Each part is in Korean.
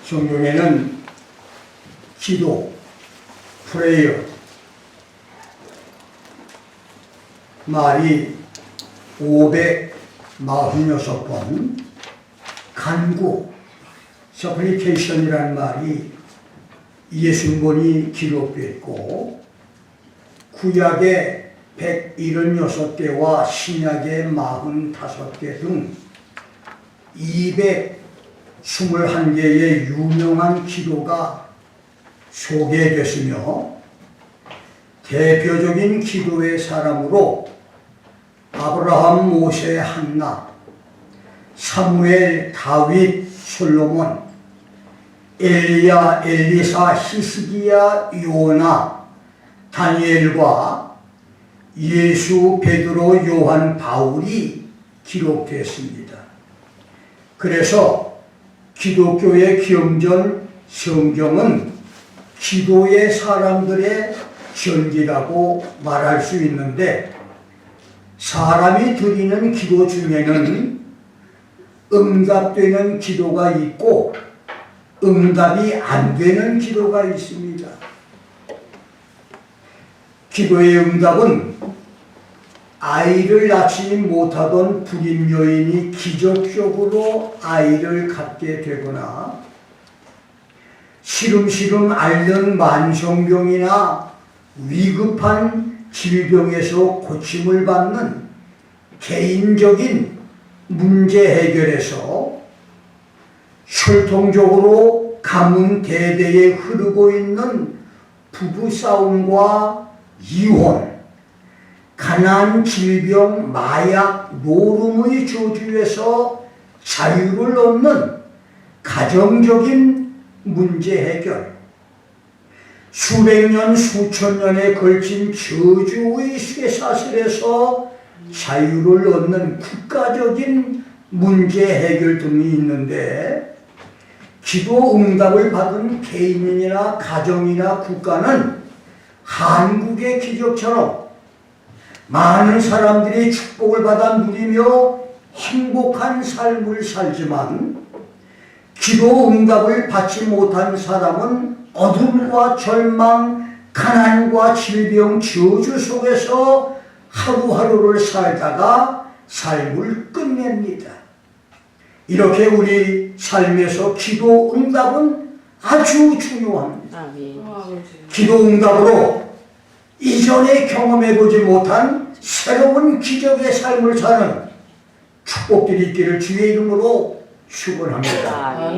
성경에는 기도, 프레이어 말이 546번, 간구, supplication이라는 말이 60번이 기록됐고 구약의 176개와 신약의 45개 등 221개의 유명한 기도가 소개됐으며 대표적인 기도의 사람으로 아브라함, 모세, 한나, 사무엘, 다윗, 솔로몬, 엘리야, 엘리사, 히스기야, 요나, 다니엘과 예수, 베드로, 요한, 바울이 기록됐습니다. 그래서 기독교의 경전 성경은 기도의 사람들의 전기라고 말할 수 있는데, 사람이 드리는 기도 중에는 응답되는 기도가 있고 응답이 안 되는 기도가 있습니다. 기도의 응답은 아이를 낳지 못하던 불임 여인이 기적적으로 아이를 갖게 되거나 시름시름 앓는 만성병이나 위급한 질병에서 고침을 받는 개인적인 문제 해결에서 혈통적으로 가문 대대에 흐르고 있는 부부싸움과 이혼, 가난, 질병, 마약, 노름의 저주에서 자유를 얻는 가정적인 문제 해결, 수백 년, 수천 년에 걸친 저주의 쇠사슬에서 자유를 얻는 국가적인 문제 해결 등이 있는데, 기도 응답을 받은 개인이나 가정이나 국가는 한국의 기적처럼 많은 사람들이 축복을 받아 누리며 행복한 삶을 살지만, 기도 응답을 받지 못한 사람은 어둠과 절망, 가난과 질병, 저주 속에서 하루하루를 살다가 삶을 끝냅니다. 이렇게 우리 삶에서 기도 응답은 아주 중요합니다. 기도 응답으로 이전에 경험해보지 못한 새로운 기적의 삶을 사는 축복들이 있기를 주의 이름으로 축원합니다.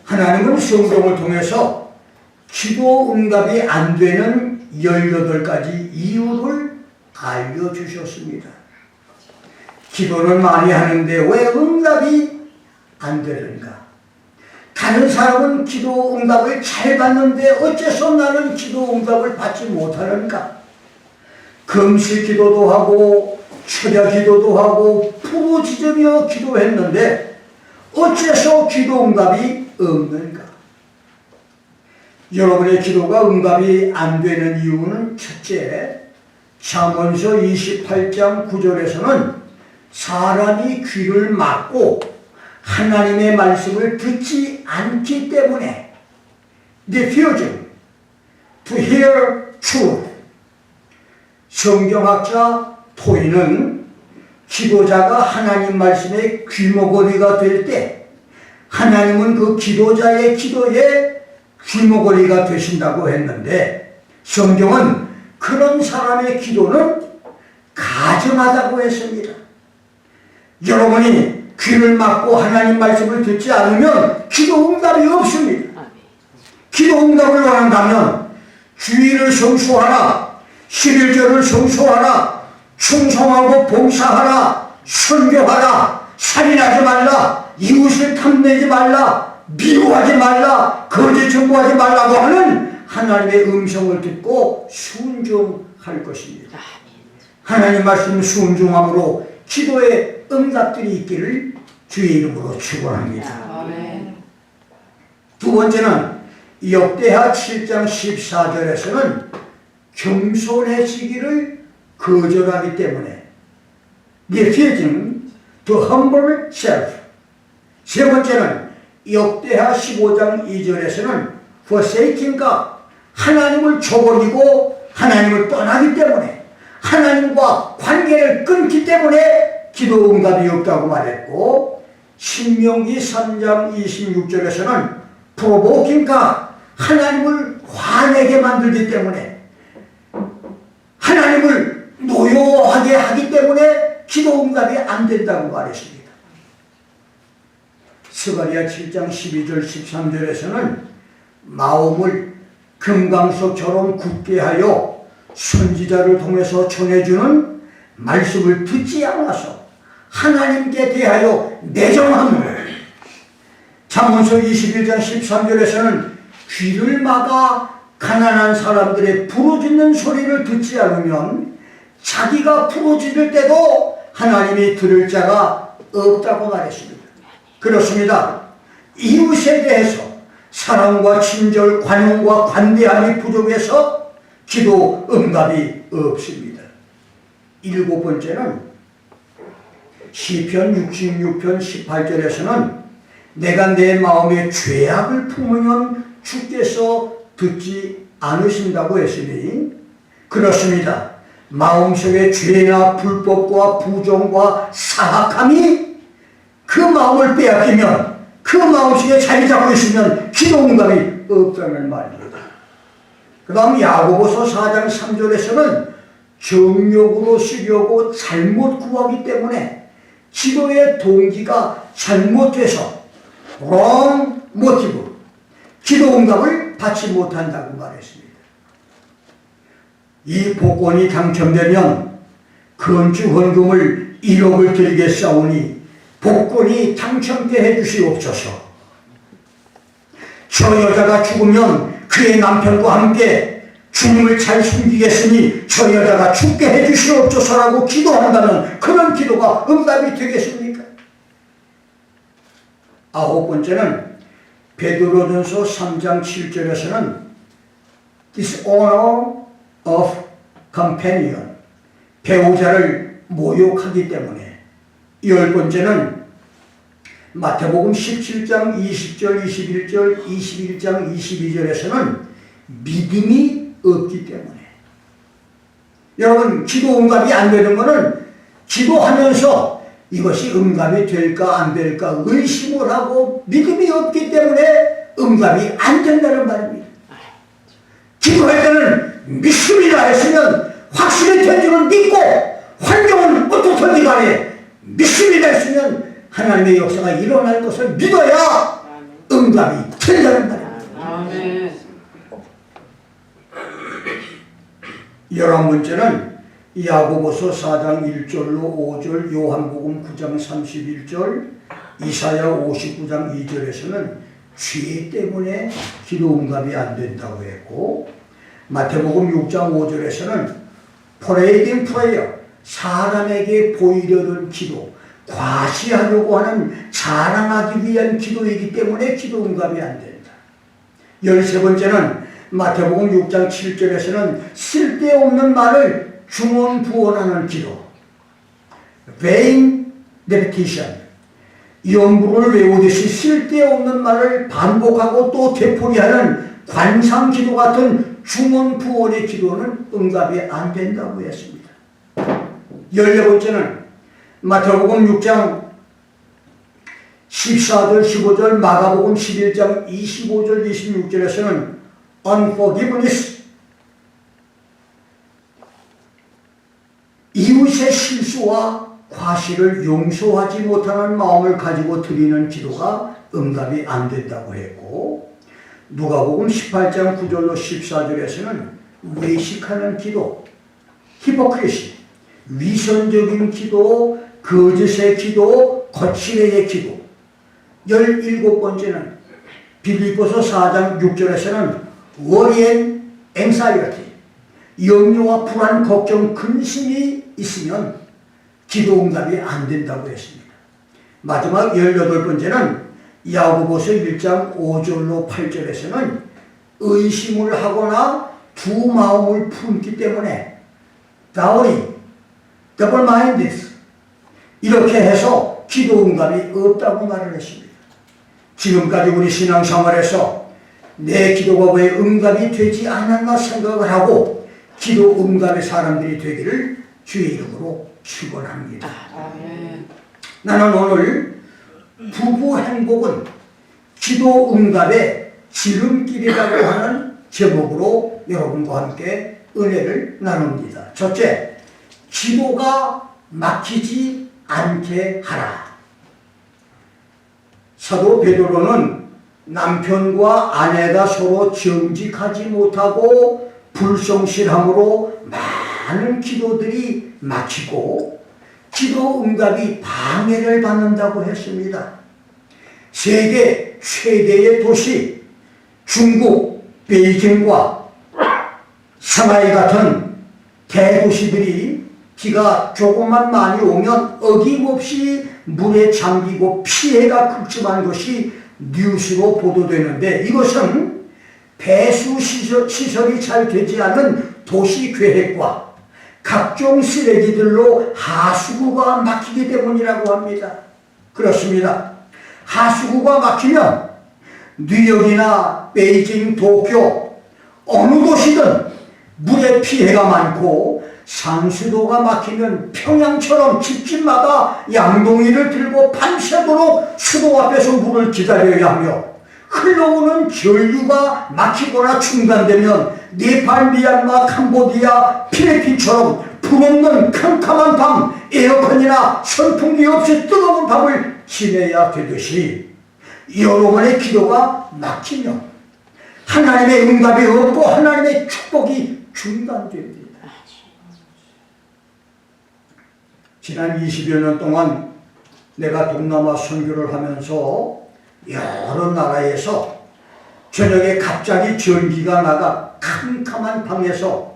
하나님은 성경을 통해서 기도 응답이 안 되는 18가지 이유를 알려주셨습니다. 기도는 많이 하는데 왜 응답이 안 되는가? 다른 사람은 기도 응답을 잘 받는데 어째서 나는 기도 응답을 받지 못하는가? 금식 기도도 하고 철야 기도도 하고 부르짖으며 기도했는데 어째서 기도 응답이 없는가? 여러분의 기도가 응답이 안 되는 이유는 첫째, 잠언서 28장 9절에서는 사람이 귀를 막고 하나님의 말씀을 듣지 않기 때문에 refusing to hear truth. 성경학자 토이는 기도자가 하나님 말씀의 귀머거리가 될 때 하나님은 그 기도자의 기도에 귀머거리가 되신다고 했는데, 성경은 그런 사람의 기도는 가증하다고 했습니다. 여러분이 귀를 막고 하나님 말씀을 듣지 않으면 기도 응답이 없습니다. 기도 응답을 원한다면 주의를 성수하라, 11절을 성수하라, 충성하고 봉사하라, 선교하라, 살인하지 말라, 이웃을 탐내지 말라, 미워하지 말라, 거짓 증거하지 말라고 하는 하나님의 음성을 듣고 순종할 것입니다. 하나님 말씀 순종함으로 기도의 응답들이 있기를 주의 이름으로 축원합니다. 두 번째는 역대하 7장 14절에서는 겸손해지기를 거절하기 때문에 refusing to humble self. 세 번째는 역대하 15장 2절에서는 forsaking God, 하나님을 저버리고 하나님을 떠나기 때문에 하나님과 관계를 끊기 때문에 기도 응답이 없다고 말했고, 신명기 3장 26절에서는 provoking God, 하나님을 화내게 만들기 때문에 하나님을 노여하게 하기 때문에 기도 응답이 안 된다고 말했습니다. 스가랴 7장 12절 13절에서는 마음을 금강석처럼 굳게 하여 선지자를 통해서 전해주는 말씀을 듣지 않아서 하나님께 대하여 내정함으로, 잠언서 21장 13절에서는 귀를 막아 가난한 사람들의 부르짖는 소리를 듣지 않으면 자기가 부르짖을 때도 하나님이 들을 자가 없다고 말했습니다. 그렇습니다. 이웃에 대해서 사랑과 친절, 관용과 관대함이 부족해서 기도 응답이 없습니다. 7번째는 시편 66편 18절에서는 내가 내 마음에 죄악을 품으면 주께서 듣지 않으신다고 했으니, 그렇습니다. 마음속에 죄나 불법과 부정과 사악함이 그 마음을 빼앗기면, 그 마음속에 자리 잡고 있으면 기도 응답이 없다는 말입니다. 그 다음 야고보서 4장 3절에서는 정욕으로 쓰려고 잘못 구하기 때문에 기도의 동기가 잘못돼서 wrong motive, 기도 응답을 받지 못한다고 말했습니다. 이 복권이 당첨되면 건축 헌금을 1억을 드리겠사오니 복권이 당첨되게 해주시옵소서. 저 여자가 죽으면 그의 남편과 함께 주님을 잘 숨기겠으니 저 여자가 죽게 해주시옵소서라고 기도한다면 그런 기도가 응답이 되겠습니까? 9번째는 베드로전서 3장 7절에서는 dishonor of companion, 배우자를 모욕하기 때문에. 10번째는 마태복음 17장 20절, 21절, 21장 22절에서는 믿음이 없기 때문에. 여러분, 기도 응답이 안 되는 것은 기도하면서 이것이 응답이 될까 안 될까 의심을 하고 믿음이 없기 때문에 응답이 안 된다는 말입니다. 기도할 때는 믿습니다 했으면 확실히 된 줄은 믿고, 환경은 어떻든지 간에 믿습니다 했으면 하나님의 역사가 일어날 것을 믿어야 응답이 된다는 말입니다. 11번째는 야고보서 4장 1절로 5절, 요한복음 9장 31절, 이사야 59장 2절에서는 죄 때문에 기도 응답이 안 된다고 했고, 마태복음 6장 5절에서는 parading prayer, 사람에게 보이려는 기도, 과시하려고 하는 자랑하기 위한 기도이기 때문에 기도 응답이 안 된다. 13번째는 마태복음 6장 7절에서는 쓸데없는 말을 중언부언하는 기도, vain repetition, 연부를 외우듯이 쓸데없는 말을 반복하고 또 되풀이하는 관상기도 같은 중언부언의 기도는 응답이 안 된다고 했습니다. 14번째는 마태복음 6장 14절 15절, 마가복음 11장 25절 26절에서는 unforgiveness, 이웃의 실수와 과실을 용서하지 못하는 마음을 가지고 드리는 기도가 응답이 안 된다고 했고, 누가복음 18장 9절로 14절에서는 외식하는 기도, 히포크리시, 위선적인 기도, 거짓의 기도, 거칠의 기도. 17번째는 빌립보서 4장 6절에서는 worry and anxiety, 염려와 불안, 걱정, 근심이 있으면 기도 응답이 안 된다고 했습니다. 마지막 18번째는 야고보서 1장 5절로 8절에서는 의심을 하거나 두 마음을 품기 때문에 doubting, double-minded, 이렇게 해서 기도 응답이 없다고 말을 했습니다. 지금까지 우리 신앙생활에서 내 기도가 왜 응답이 되지 않았나 생각을 하고 기도 응답의 사람들이 되기를 주의 이름으로 축원합니다. 나는 오늘 부부 행복은 기도 응답의 지름길이라고 하는 제목으로 여러분과 함께 은혜를 나눕니다. 첫째, 기도가 막히지 않게 하라. 사도 베드로는 남편과 아내가 서로 정직하지 못하고 불성실함으로 많은 기도들이 막히고 기도 응답이 방해를 받는다고 했습니다. 세계 최대의 도시 중국 베이징과 상하이 같은 대도시들이 비가 조금만 많이 오면 어김없이 물에 잠기고 피해가 극심한 것이 뉴스로 보도되는데, 이것은 배수 시설이 잘 되지 않은 도시 계획과 각종 쓰레기들로 하수구가 막히기 때문이라고 합니다. 그렇습니다. 하수구가 막히면 뉴욕이나 베이징, 도쿄 어느 도시든 물의 피해가 많고, 상수도가 막히면 평양처럼 집집마다 양동이를 들고 밤새도록 수도 앞에서 물을 기다려야 하며, 흘러오는 전류가 막히거나 중단되면 네팔, 미얀마, 캄보디아, 필리핀처럼 불없는 캄캄한 밤 에어컨이나 선풍기 없이 뜨거운 밤을 지내야 되듯이, 여러분의 기도가 막히면 하나님의 응답이 없고 하나님의 축복이 중단됩니다. 지난 20여 년 동안 내가 동남아 선교를 하면서 여러 나라에서 저녁에 갑자기 전기가 나가 캄캄한 방에서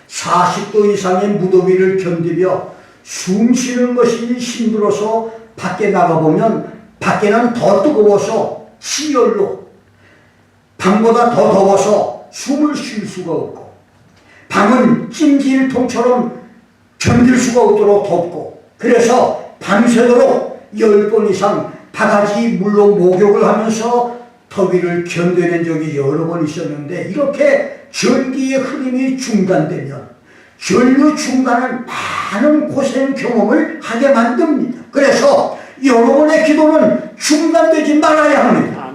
40도 이상의 무더위를 견디며 숨 쉬는 것이 힘들어서 밖에 나가보면 밖에는 더 뜨거워서 시열로, 방보다 더 더워서 숨을 쉴 수가 없고, 방은 찜질통처럼 견딜 수가 없도록 덥고, 그래서 밤새도록 10번 이상 바가지 물로 목욕을 하면서 더위를 견뎌낸 적이 여러 번 있었는데, 이렇게 전기의 흐름이 중단되면 전류 중단은 많은 고생 경험을 하게 만듭니다. 그래서 여러분의 기도는 중단되지 말아야 합니다.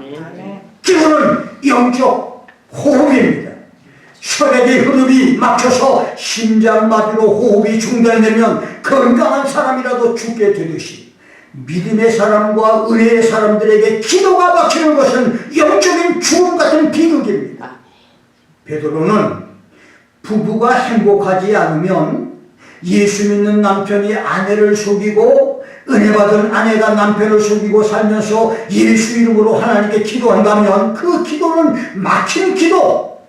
기도는 영적 호흡입니다. 혈액의 흐름이 막혀서 심장마비로 호흡이 중단되면 건강한 사람이라도 죽게 되듯이, 믿음의 사람과 은혜의 사람들에게 기도가 막히는 것은 영적인 죽음 같은 비극입니다. 베드로는 부부가 행복하지 않으면 예수 믿는 남편이 아내를 속이고 은혜 받은 아내가 남편을 속이고 살면서 예수 이름으로 하나님께 기도한다면 그 기도는 막힌 기도,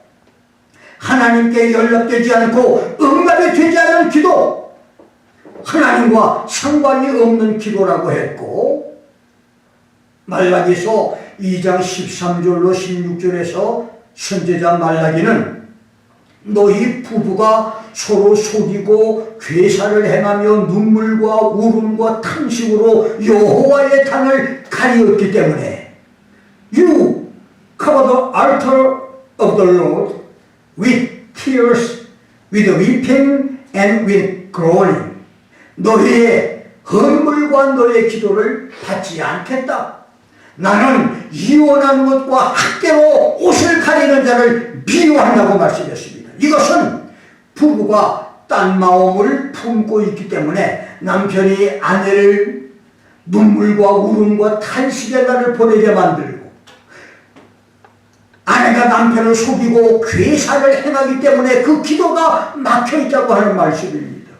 하나님께 연락되지 않고 응답이 되지 않은 기도, 하나님과 상관이 없는 기도라고 했고, 말라기서 2장 13절로 16절에서 선지자 말라기는 너희 부부가 서로 속이고 괴사를 행하며 눈물과 울음과 탄식으로 여호와의 단을 가리었기 때문에 You cover the altar of the Lord with tears, with weeping and with groaning. 너희의 헌물과 너의 기도를 받지 않겠다. 나는 이혼하는 것과 학대로 옷을 가리는 자를 미워한다고 말씀했습니다. 이것은 부부가 딴 마음을 품고 있기 때문에 남편이 아내를 눈물과 울음과 탄식의 날을 보내게 만들고, 아내가 남편을 속이고 괴사를 행하기 때문에 그 기도가 막혀있다고 하는 말씀입니다.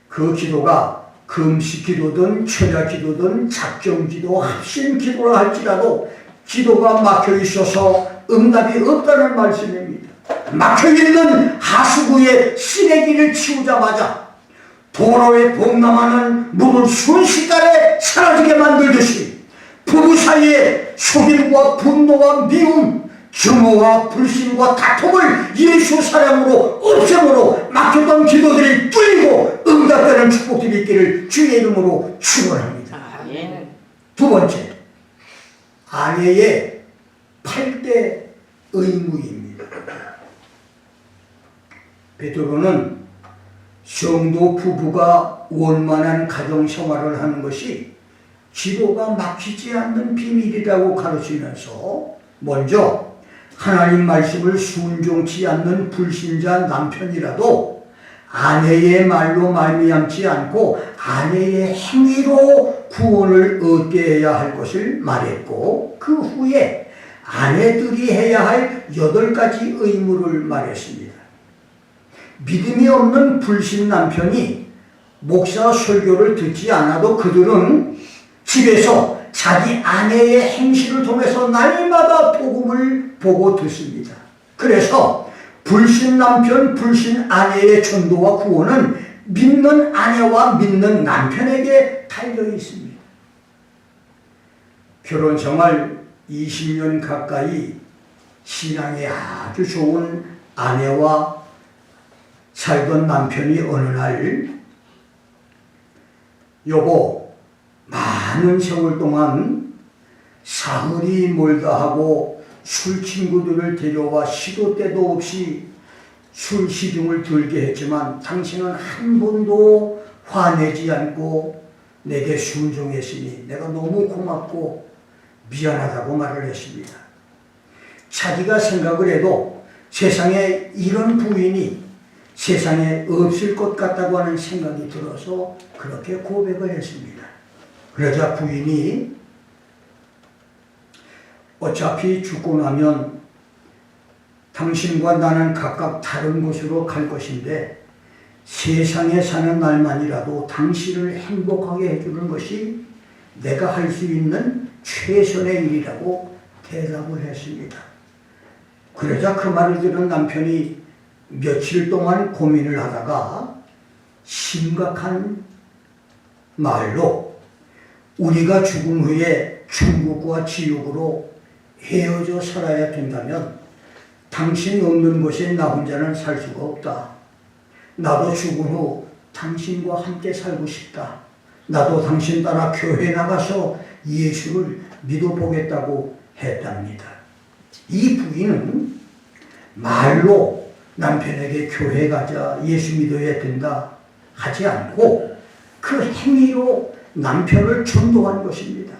그 기도가 금식 기도든 철야 기도든 작정 기도, 합심 기도라 할지라도 기도가 막혀 있어서 응답이 없다는 말씀입니다. 막혀 있는 하수구에 쓰레기를 치우자마자 도로에 범람하는 물을 순식간에 사라지게 만들듯이 부부 사이에 속임과 분노와 미움, 증오와 불신과 다툼을 예수 사랑으로 없애므로 막혔던 기도들이 뚫리고 응답되는 축복들이 있기를 주의 이름으로 축원합니다. 두 번째, 아내의 8대 의무입니다. 베드로는 성도 부부가 원만한 가정생활을 하는 것이 기도가 막히지 않는 비밀이라고 가르치면서 먼저 하나님 말씀을 순종치 않는 불신자 남편이라도 아내의 말로 말미암지 않고 아내의 행위로 구원을 얻게 해야 할 것을 말했고, 그 후에 아내들이 해야 할 8가지 의무를 말했습니다. 믿음이 없는 불신 남편이 목사 설교를 듣지 않아도 그들은 집에서 자기 아내의 행실을 통해서 날마다 복음을 보고 듣습니다. 그래서 불신 남편, 불신 아내의 전도와 구원은 믿는 아내와 믿는 남편에게 달려 있습니다. 결혼 생활 20년 가까이 신앙이 아주 좋은 아내와 살던 남편이 어느 날, 여보, 많은 세월 동안 사흘이 몰다 하고 술 친구들을 데려와 시도 때도 없이 술 시중을 들게 했지만 당신은 한 번도 화내지 않고 내게 순종했으니 내가 너무 고맙고 미안하다고 말을 했습니다. 자기가 생각을 해도 세상에 이런 부인이 세상에 없을 것 같다고 하는 생각이 들어서 그렇게 고백을 했습니다. 그러자 부인이 어차피 죽고 나면 당신과 나는 각각 다른 곳으로 갈 것인데 세상에 사는 날만이라도 당신을 행복하게 해주는 것이 내가 할 수 있는 최선의 일이라고 대답을 했습니다. 그러자 그 말을 들은 남편이 며칠 동안 고민을 하다가 심각한 말로 우리가 죽은 후에 천국과 지옥으로 헤어져 살아야 된다면 당신 없는 곳에 나 혼자는 살 수가 없다. 나도 죽은 후 당신과 함께 살고 싶다. 나도 당신 따라 교회 나가서 예수를 믿어보겠다고 했답니다. 이 부인은 말로 남편에게 교회 가자, 예수 믿어야 된다 하지 않고 그 행위로 남편을 전도한 것입니다.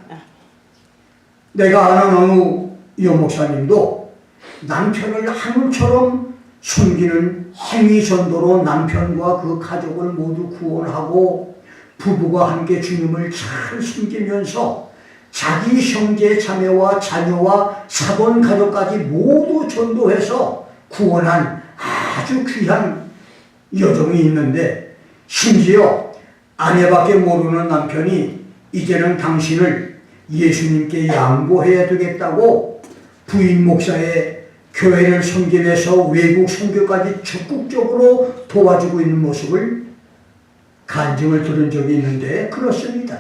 내가 아는 어느 여목사님도 남편을 하늘처럼 숨기는 행위 전도로 남편과 그 가족을 모두 구원하고 부부가 함께 주님을 잘 숨기면서 자기 형제 자매와 자녀와 사돈 가족까지 모두 전도해서 구원한 아주 귀한 여정이 있는데, 심지어 아내밖에 모르는 남편이 이제는 당신을 예수님께 양보해야 되겠다고 부인 목사의 교회를 섬기면서 외국 선교까지 적극적으로 도와주고 있는 모습을 간증을 들은 적이 있는데, 그렇습니다.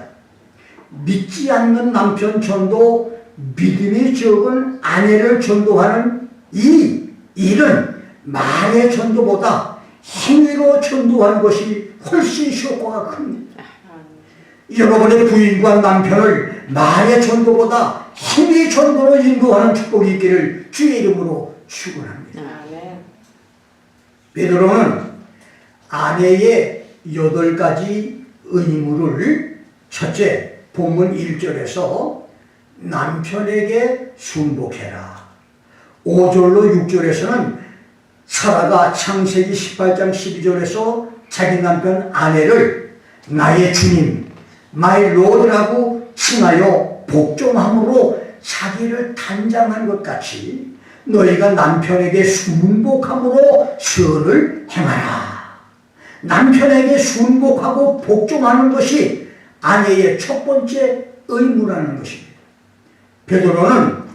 믿지 않는 남편 전도, 믿음이 적은 아내를 전도하는 이 일은 말의 전도보다 행위로 전도하는 것이 훨씬 효과가 큽니다. 여러분의 부인과 남편을 말의 전도보다 행위 전도로 인도하는 축복이 있기를 주의 이름으로 축원합니다. 베드로는 아내의 8가지 의무를 첫째, 본문 1절에서 남편에게 순복해라. 5절로 6절에서는 사라가 창세기 18장 12절에서 자기 남편 아내를 나의 주님, 마이 로드라고 칭하여 복종함으로 자기를 단장한 것 같이 너희가 남편에게 순복함으로 선을 행하라. 남편에게 순복하고 복종하는 것이 아내의 첫 번째 의무라는 것입니다. 베드로는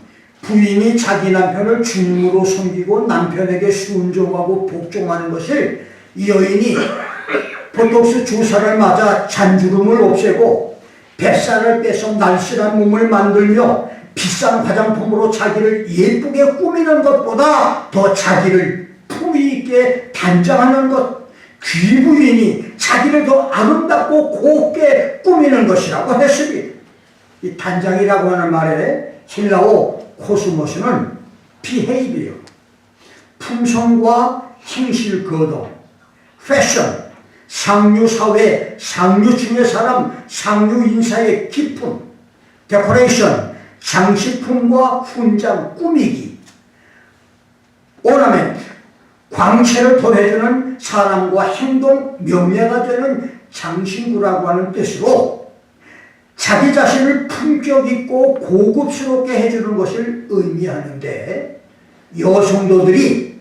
부인이 자기 남편을 주님으로 섬기고 남편에게 순종하고 복종하는 것을 여인이 보톡스 주사를 맞아 잔주름을 없애고 뱃살을 빼서 날씬한 몸을 만들며 비싼 화장품으로 자기를 예쁘게 꾸미는 것보다 더 자기를 품위 있게 단장하는 것, 귀부인이 자기를 더 아름답고 곱게 꾸미는 것이라고 했습니다. 이 단장이라고 하는 말에 헬라어 코스모스는 behavior, 품성과 행실 거동, 패션, 상류사회, 상류층의 사람, 상류인사의 기품, 데코레이션, 장식품과 훈장, 꾸미기, 오너멘트, 광채를 더해주는 사람과 행동, 명예가 되는 장신구라고 하는 뜻으로 자기 자신을 품격 있고 고급스럽게 해주는 것을 의미하는데, 여성도들이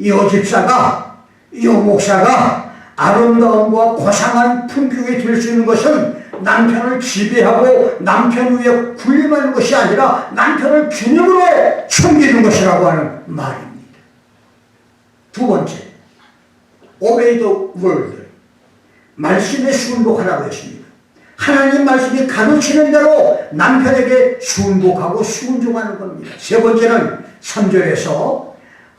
여집사가, 여목사가 아름다움과 고상한 품격이 될 수 있는 것은 남편을 지배하고 남편 위에 군림하는 것이 아니라 남편을 주님으로 섬기는 것이라고 하는 말입니다. 두 번째, obey the word, 말씀에 순복하라고 했습니다. 하나님 말씀이 가르치는 대로 남편에게 순복하고 순종하는 겁니다. 세 번째는 3절에서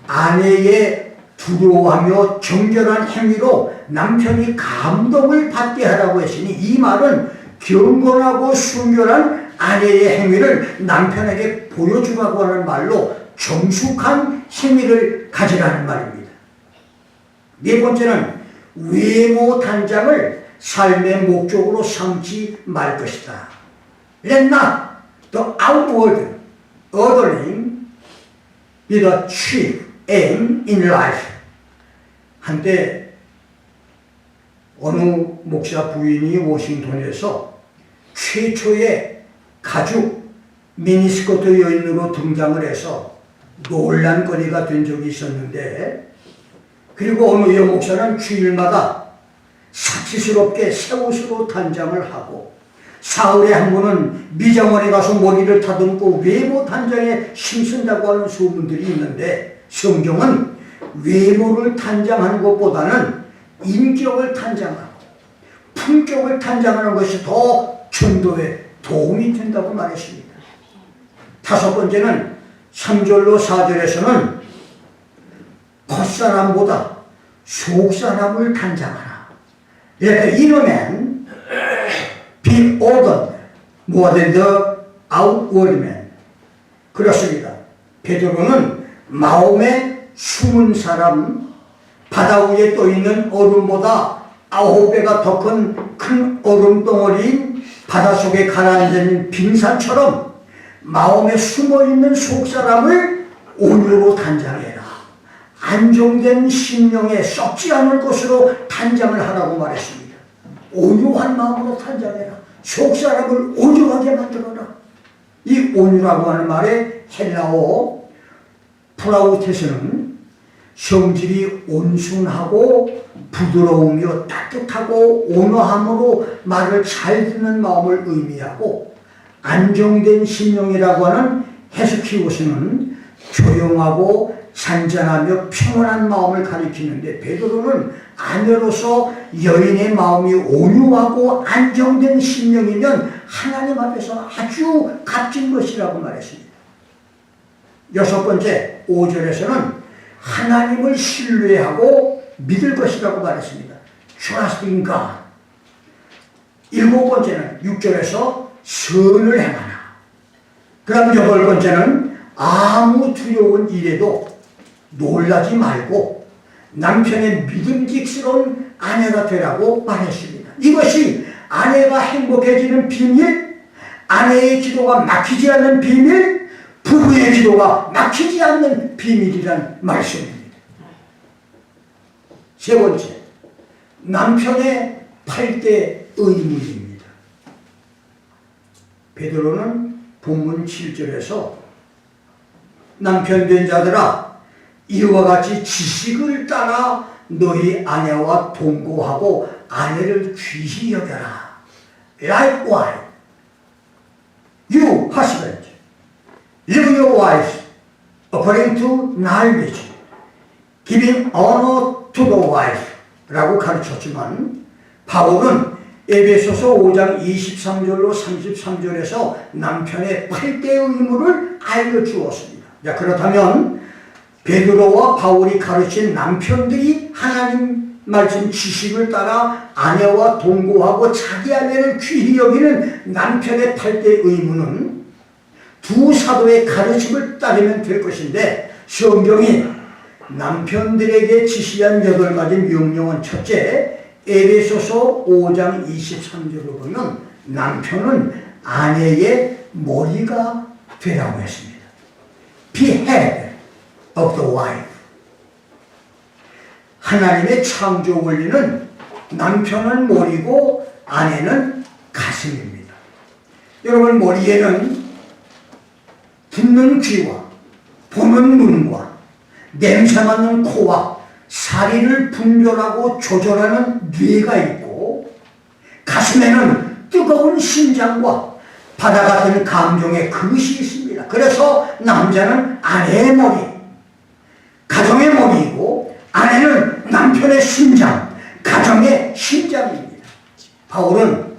아내의 두려워하며 정결한 행위로 남편이 감동을 받게 하라고 했으니, 이 말은 경건하고 순결한 아내의 행위를 남편에게 보여주라고 하는 말로 정숙한 행위를 가지라는 말입니다. 네 번째는 외모 단장을 삶의 목적으로 삼지 말 것이다. Let not the outward adorning be the chief aim in life. 한때 어느 목사 부인이 워싱턴에서 최초의 가죽 미니스커트 여인으로 등장을 해서 논란거리가 된 적이 있었는데, 그리고 어느 여목사는 주일마다 사치스럽게 새 옷으로 단장을 하고, 사흘에 한 번은 미장원에 가서 머리를 다듬고 외모 단장에 힘쓴다고 하는 소문들이 있는데, 성경은 외모를 단장하는 것보다는 인격을 단장하고 품격을 단장하는 것이 더 전도에 도움이 된다고 말했습니다. 다섯 번째는 3절로 4절에서는 겉사람보다 속사람을 단장하라. Let the inner man be ordered more than the outward man. 그렇습니다. 베드로는 마음의 숨은 사람, 바다 위에 떠있는 얼음보다 9배가 더 큰 얼음 덩어리인 바닷속에 가라앉은 빙산처럼 마음에 숨어있는 속사람을 온유로 단장해라. 안정된 심령에 썩지 않을 것으로 단장을 하라고 말했습니다. 온유한 마음으로 단장해라. 속사람을 온유하게 만들어라. 이 온유라고 하는 말의 헬라어 프라우테스는 성질이 온순하고 부드러우며 따뜻하고 온화함으로 말을 잘 듣는 마음을 의미하고, 안정된 심령이라고 하는 헤스키오스는 조용하고 잔잔하며 평온한 마음을 가리키는데, 베드로는 아내로서 여인의 마음이 온유하고 안정된 심령이면 하나님 앞에서 아주 값진 것이라고 말했습니다. 여섯 번째, 5절에서는 하나님을 신뢰하고 믿을 것이라고 말했습니다. Trust in God. 일곱 번째는 6절에서 선을 행하라. 그럼 여덟 번째는 아무 두려운 일에도 놀라지 말고 남편의 믿음직스러운 아내가 되라고 말했습니다. 이것이 아내가 행복해지는 비밀, 아내의 기도가 막히지 않는 비밀, 부부의 기도가 막히지 않는 비밀이란 말씀입니다. 세 번째, 남편의 8대 의무입니다. 베드로는 본문 7절에서 남편 된 자들아, 이와 같이 지식을 따라 너희 아내와 동거하고 아내를 귀히 여겨라. Likewise, you husband, live your wife according to knowledge, giving honor to the wife 라고 가르쳤지만, 바울은 에베소서 5장 23절로 33절에서 남편의 8대 의무를 알려주었습니다. 자, 그렇다면 베드로와 바울이 가르친 남편들이 하나님 말씀 지식을 따라 아내와 동거하고 자기 아내를 귀히 여기는 남편의 8대 의무는 두 사도의 가르침을 따르면 될 것인데, 성경이 남편들에게 지시한 8가지 명령은 첫째, 에베소서 5장 23절을 보면 남편은 아내의 머리가 되라고 했습니다. Be head of the wife. 하나님의 창조 원리는 남편은 머리고 아내는 가슴입니다. 여러분, 머리에는 듣는 귀와 보는 눈과 냄새 맡는 코와 사리를 분별하고 조절하는 뇌가 있고, 가슴에는 뜨거운 심장과 바다 같은 감정의 그릇이 있습니다. 그래서 남자는 아내의 머리, 가정의 머리이고, 아내는 남편의 심장, 가정의 심장입니다. 바울은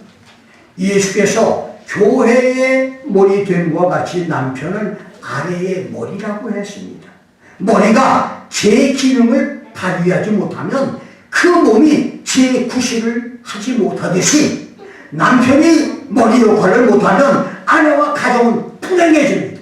예수께서 교회의 머리 됨과 같이 남편은 아내의 머리라고 했습니다. 머리가 제 기능을 발휘하지 못하면 그 몸이 제 구실을 하지 못하듯이, 남편이 머리 역할을 못하면 아내와 가정은 불행해집니다.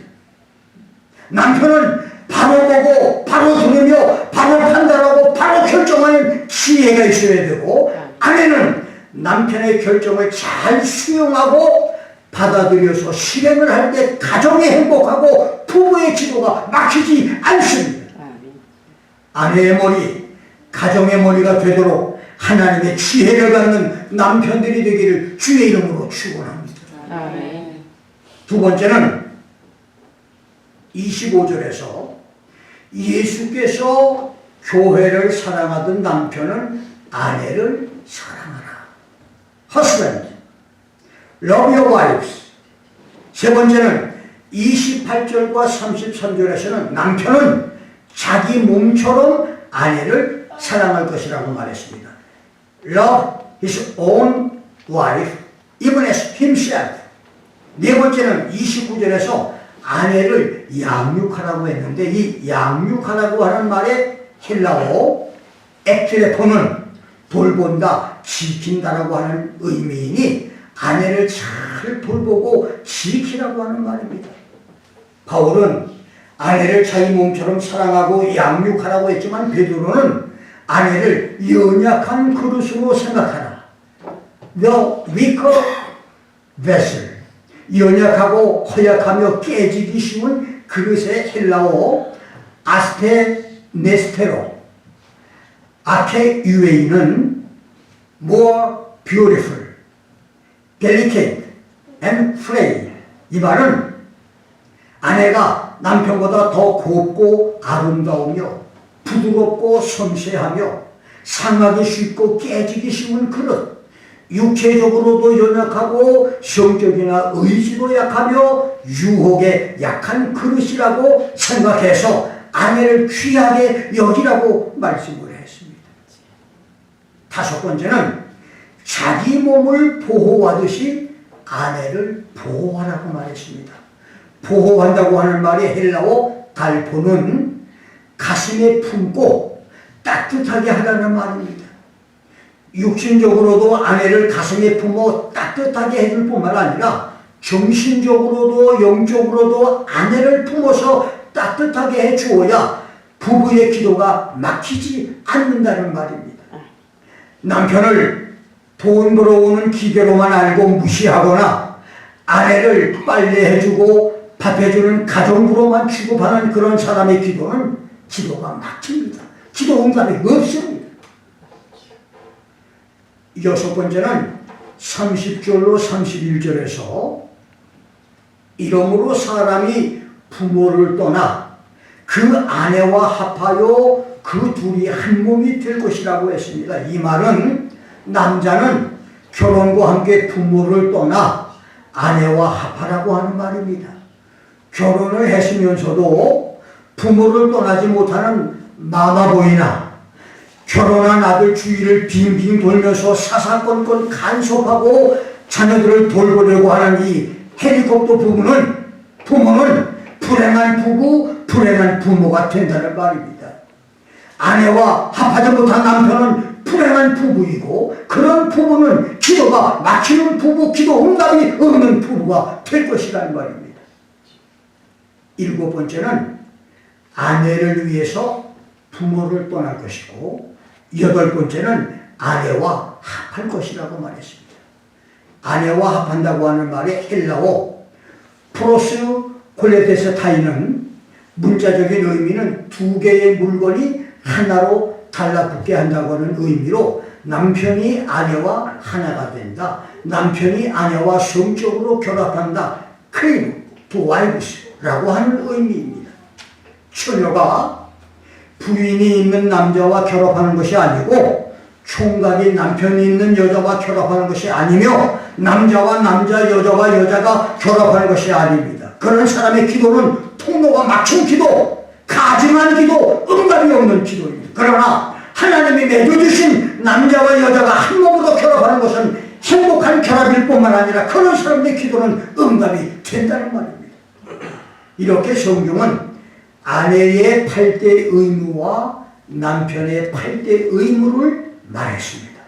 남편은 바로 보고 바로 들으며 바로 판단하고 바로 결정하는 지혜가 있어야 되고, 아내는 남편의 결정을 잘 수용하고 받아들여서 실행을 할 때 가정이 행복하고 부부의 기도가 막히지 않습니다. 아내의 머리, 가정의 머리가 되도록 하나님의 지혜를 갖는 남편들이 되기를 주의 이름으로 축원합니다. 두 번째는 25절에서 예수께서 교회를 사랑하던 남편은 아내를 사랑하라. Husband, love your wives. 세 번째는 28절과 33절에서는 남편은 자기 몸처럼 아내를 사랑할 것이라고 말했습니다. Love his own wife, even as himself. 네 번째는 29절에서 아내를 양육하라고 했는데, 이 양육하라고 하는 말의 헬라어 ekterepo는 돌본다, 지킨다라고 하는 의미이니 아내를 잘 돌보고 지키라고 하는 말입니다. 바울은 아내를 자기 몸처럼 사랑하고 양육하라고 했지만, 베드로는 아내를 연약한 그릇으로 생각하라. The weaker vessel. 연약하고 허약하며 깨지기 쉬운 그릇의 헬라어 아스테네스테로, 아케 유에이는 more beautiful, delicate and frail. 이 말은 아내가 남편보다 더 곱고 아름다우며 부드럽고 섬세하며 상하기 쉽고 깨지기 쉬운 그릇, 육체적으로도 연약하고 성격이나 의지도 약하며 유혹에 약한 그릇이라고 생각해서 아내를 귀하게 여기라고 말씀을 했습니다. 다섯 번째는 자기 몸을 보호하듯이 아내를 보호하라고 말했습니다. 보호한다고 하는 말이 헬라어 달포는 가슴에 품고 따뜻하게 하라는 말입니다. 육신적으로도 아내를 가슴에 품어 따뜻하게 해줄 뿐만 아니라 정신적으로도 영적으로도 아내를 품어서 따뜻하게 해주어야 부부의 기도가 막히지 않는다는 말입니다. 남편을 돈 벌어오는 기계로만 알고 무시하거나 아내를 빨래해주고 밥해주는 가정부로만 취급하는 그런 사람의 기도는 기도가 막힙니다. 기도 응답이 없습니다. 여섯 번째는 30절로 31절에서 이러므로 사람이 부모를 떠나 그 아내와 합하여 그 둘이 한 몸이 될 것이라고 했습니다. 이 말은 남자는 결혼과 함께 부모를 떠나 아내와 합하라고 하는 말입니다. 결혼을 했으면서도 부모를 떠나지 못하는 마마보이나 결혼한 아들 주위를 빙빙 돌면서 사사건건 간섭하고 자녀들을 돌보려고 하는 이 헬리콥터 부모는 불행한 부부, 불행한 부모가 된다는 말입니다. 아내와 합하지 못한 남편은 불행한 부부이고, 그런 부부는 기도가 막히는 부부, 기도 응답이 없는 부부가 될 것이라는 말입니다. 7번째는 아내를 위해서 부모를 떠날 것이고, 8번째는 아내와 합할 것이라고 말했습니다. 아내와 합한다고 하는 말의 헬라어 프로스 콜레테스타이는 문자적인 의미는 두 개의 물건이 하나로 달라붙게 한다고 하는 의미로 남편이 아내와 하나가 된다, 남편이 아내와 성적으로 결합한다, 크림, 두 와이브스라고 하는 의미입니다. 처녀가 부인이 있는 남자와 결합하는 것이 아니고 총각이 남편이 있는 여자와 결합하는 것이 아니며 남자와 남자, 여자와 여자가 결합하는 것이 아닙니다. 그런 사람의 기도는 통로가 막힌 기도, 가증한 기도, 응답이 없는 기도입니다. 그러나 하나님이 맺어주신 남자와 여자가 한 몸으로 결합하는 것은 행복한 결합일 뿐만 아니라 그런 사람의 기도는 응답이 된다는 말입니다. 이렇게 성경은 아내의 8대 의무와 남편의 8대 의무를 말했습니다.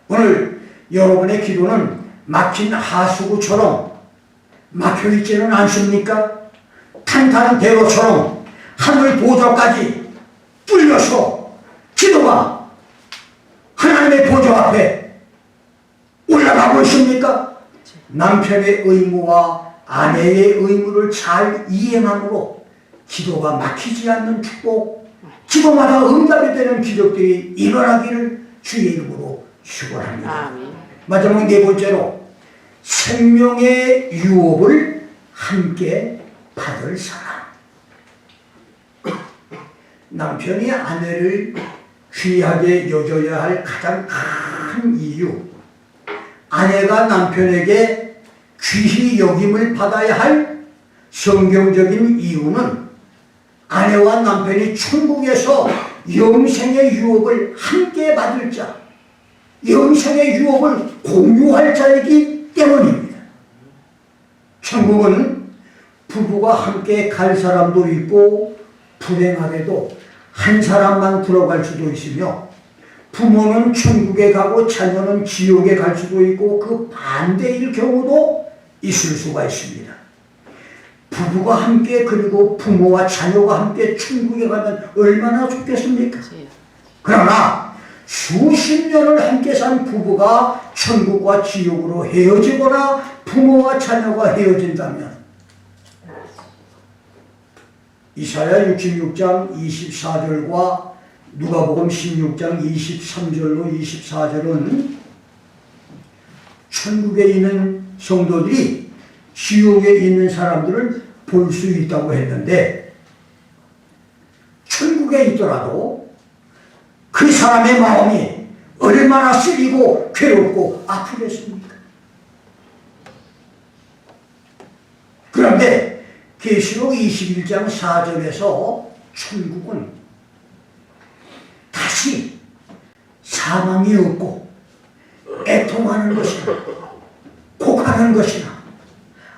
오늘 여러분의 기도는 막힌 하수구처럼 막혀있지는 않습니까? 탄탄한 대로처럼 하늘 보좌까지 뚫려서 기도가 하나님의 보좌 앞에 올라가고 있습니까? 남편의 의무와 아내의 의무를 잘 이행함으로 기도가 막히지 않는 축복, 기도마다 응답이 되는 기적들이 일어나기를 주의 이름으로 축원합니다. 마지막 4번째로 생명의 유업을 함께 받을 사람. 남편이 아내를 귀하게 여겨야 할 가장 큰 이유, 아내가 남편에게 귀히 여김을 받아야 할 성경적인 이유는 아내와 남편이 천국에서 영생의 유업을 함께 받을 자, 영생의 유업을 공유할 자이기 때문입니다. 천국은 부부가 함께 갈 사람도 있고 불행하게도 한 사람만 들어갈 수도 있으며, 부모는 천국에 가고 자녀는 지옥에 갈 수도 있고 그 반대일 경우도 있을 수가 있습니다. 부부가 함께, 그리고 부모와 자녀가 함께 천국에 가면 얼마나 좋겠습니까? 그러나 수십 년을 함께 산 부부가 천국과 지옥으로 헤어지거나 부모와 자녀가 헤어진다면, 이사야 66장 24절과 누가복음 16장 23절로 24절은 천국에 있는 성도들이 지옥에 있는 사람들을 볼 수 있다고 했는데, 천국에 있더라도 그 사람의 마음이 얼마나 쓰리고 괴롭고 아프겠습니까? 그런데 계시록 21장 4절에서 천국은 다시 사망이 없고 애통하는 것이나 곡하는 것이나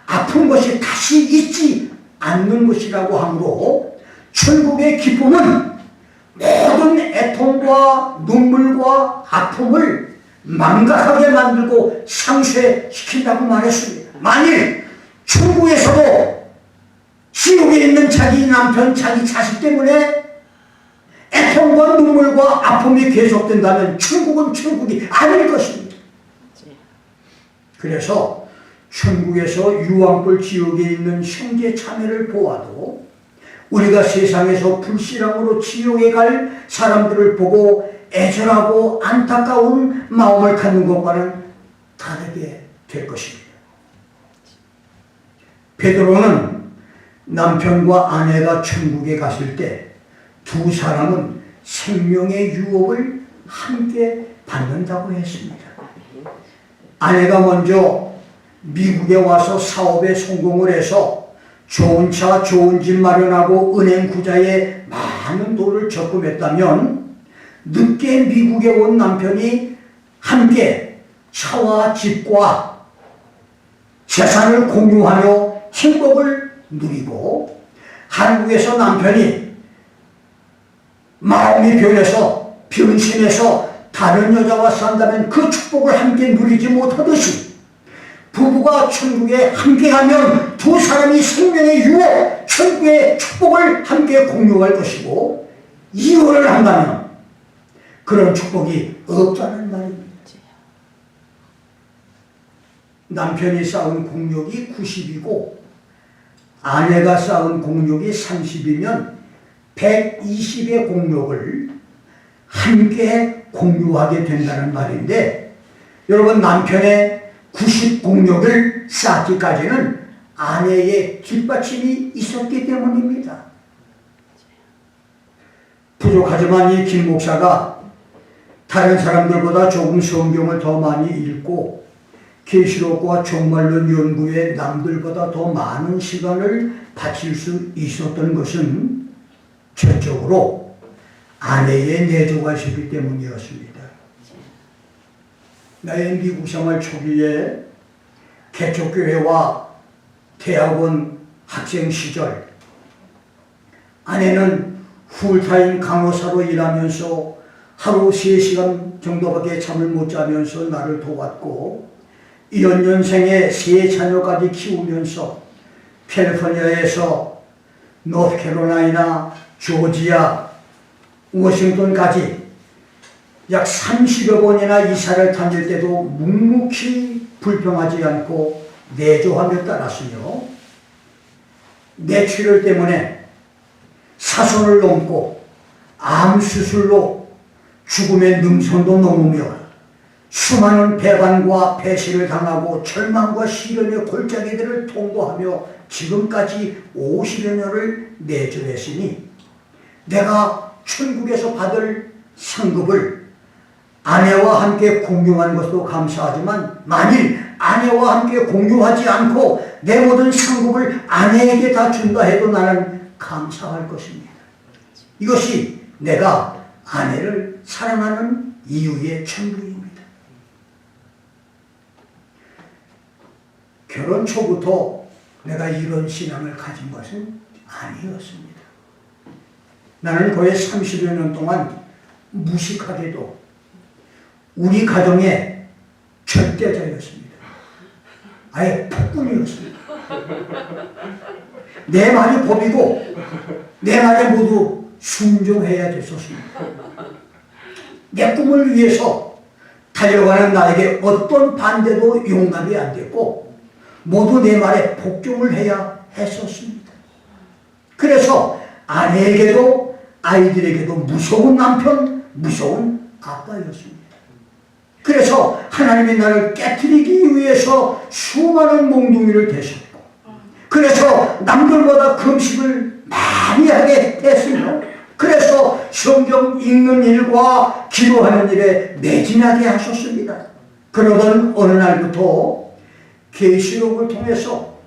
아픈 것이 다시 있지 않는 것이라고 하므로 천국의 기쁨은 모든 애통과 눈물과 아픔을 망각하게 만들고 상쇄시킨다고 말했습니다. 만일 천국에서도 지옥에 있는 자기 남편, 자기 자식 때문에 애통과 눈물과 아픔이 계속된다면 천국은 천국이 아닐 것입니다. 그래서 천국에서 유황불 지옥에 있는 형제 자매를 보아도 우리가 세상에서 불신앙으로 지옥에 갈 사람들을 보고 애절하고 안타까운 마음을 갖는 것과는 다르게 될 것입니다. 베드로는 남편과 아내가 천국에 갔을 때 두 사람은 생명의 유업을 함께 받는다고 했습니다. 아내가 먼저 미국에 와서 사업에 성공을 해서 좋은 차, 좋은 집 마련하고 은행 구자에 많은 돈을 적금했다면, 늦게 미국에 온 남편이 함께 차와 집과 재산을 공유하며 행복을 누리고, 한국에서 남편이 마음이 변심해서 다른 여자와 산다면 그 축복을 함께 누리지 못하듯이, 부부가 천국에 함께 가면 두 사람이 생명의 유업, 천국의 축복을 함께 공유할 것이고, 이혼을 한다면 그런 축복이 없다는 말입니다. 남편이 쌓은 공력이 90이고 아내가 쌓은 공력이 30이면 120의 공력을 함께 공유하게 된다는 말인데, 여러분, 남편의 90 공력을 쌓기까지는 아내의 뒷받침이 있었기 때문입니다. 부족하지만 이 김 목사가 다른 사람들보다 조금 성경을 더 많이 읽고 계시록과 종말론 연구에 남들보다 더 많은 시간을 바칠 수 있었던 것은 전적으로 아내의 내조가 있었기 때문이었습니다. 나의 미국 생활 초기에 개척교회와 대학원 학생 시절, 아내는 풀타임 간호사로 일하면서 하루 3시간 정도밖에 잠을 못 자면서 나를 도왔고, 연년생에 3자녀까지 키우면서 캘리포니아에서 노스캐롤라이나, 조지아, 워싱턴까지 약 30여 번이나 이사를 다닐 때도 묵묵히 불평하지 않고 내조하며 따랐으며, 뇌출혈 때문에 사선을 넘고 암수술로 죽음의 능선도 넘으며 수많은 배반과 배신을 당하고 절망과 시련의 골짜기들을 통과하며 지금까지 50여 년을 내조했으니, 내가 천국에서 받을 상급을 아내와 함께 공유한 것도 감사하지만, 만일 아내와 함께 공유하지 않고 내 모든 상급을 아내에게 다 준다 해도 나는 감사할 것입니다. 이것이 내가 아내를 사랑하는 이유의 천국입니다. 결혼 초부터 내가 이런 신앙을 가진 것은 아니었습니다. 나는 거의 30여 년 동안 무식하게도 우리 가정의 절대자였습니다. 아예 폭군이었습니다. 내 말이 법이고 내 말에 모두 순종해야 됐었습니다. 내 꿈을 위해서 달려가는 나에게 어떤 반대도 용납이 안 됐고 모두 내 말에 복종을 해야 했었습니다. 그래서 아내에게도 아이들에게도 무서운 남편, 무서운 아빠였습니다. 그래서 하나님이 나를 깨트리기 위해서 수많은 몽둥이를 대셨고, 그래서 남들보다 금식을 많이 하게 했으며, 그래서 성경 읽는 일과 기도하는 일에 매진하게 하셨습니다. 그러던 어느 날부터 계시록을 통해서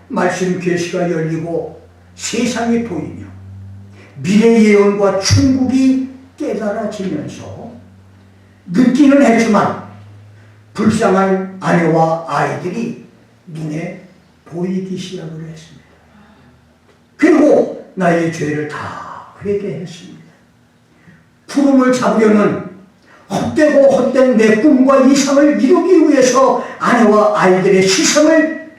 말씀 계시가 열리고 세상이 보이며 미래 예언과 천국이 깨달아지면서 늦기는 했지만 불쌍한 아내와 아이들이 눈에 보이기 시작을 했습니다. 그리고 나의 죄를 다 회개했습니다. 푸름을 잡으려는 헛되고 헛된 내 꿈과 이상을 이루기 위해서 아내와 아이들의 시선을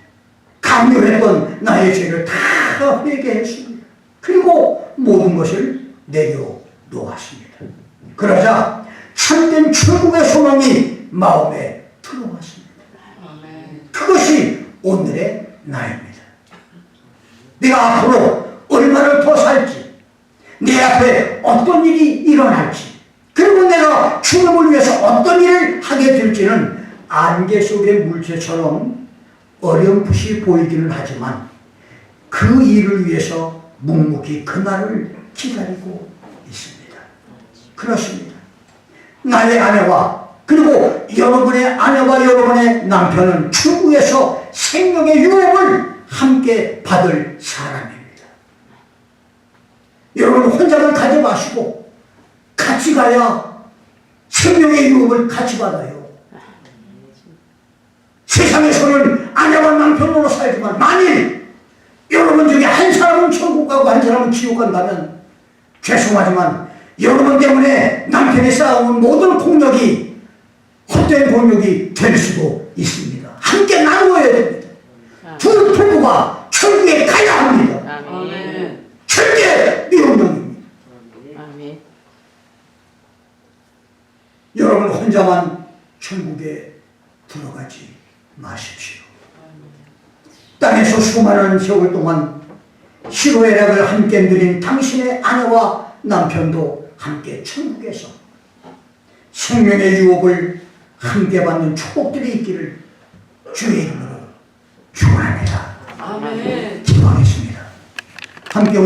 강요했던 나의 죄를 다 회개했습니다. 그리고 모든 것을 내려놓았습니다. 그러자 참된 천국의 소망이 마음에 들어왔습니다. 그것이 오늘의 나입니다. 내가 앞으로 얼마나 더 살지, 내 앞에 어떤 일이 일어날지, 그리고 내가 주님을 위해서 어떤 일을 하게 될지는 안개 속의 물체처럼 어렴풋이 보이기는 하지만 그 일을 위해서 묵묵히 그날을 기다리고 있습니다. 그렇습니다. 나의 아내와 그리고 여러분의 아내와 여러분의 남편은 천국에서 생명의 유업을 함께 받을 사람입니다. 여러분 혼자만 가지 마시고 같이 가야 생명의 유업을 같이 받아요. 세상에서는 아내와 남편으로 살지만 만일 여러분 중에 한 사람은 천국 가고 한 사람은 지옥 간다면 죄송하지만 여러분 때문에 남편이 쌓아온 모든 공력이 헛된 공력이 될 수도 있습니다. 함께 나누어야 됩니다. 두 부부가 천국에 가야 합니다. 자만 천국에 들어가지 마십시오. 땅에서 수많은 세월 동안 희로애락을 함께 누린 당신의 아내와 남편도 함께 천국에서 생명의 유업을 함께 받는 축복들이 있기를 주의 이름으로 축원합니다. 아멘. 기도하겠습니다. 함께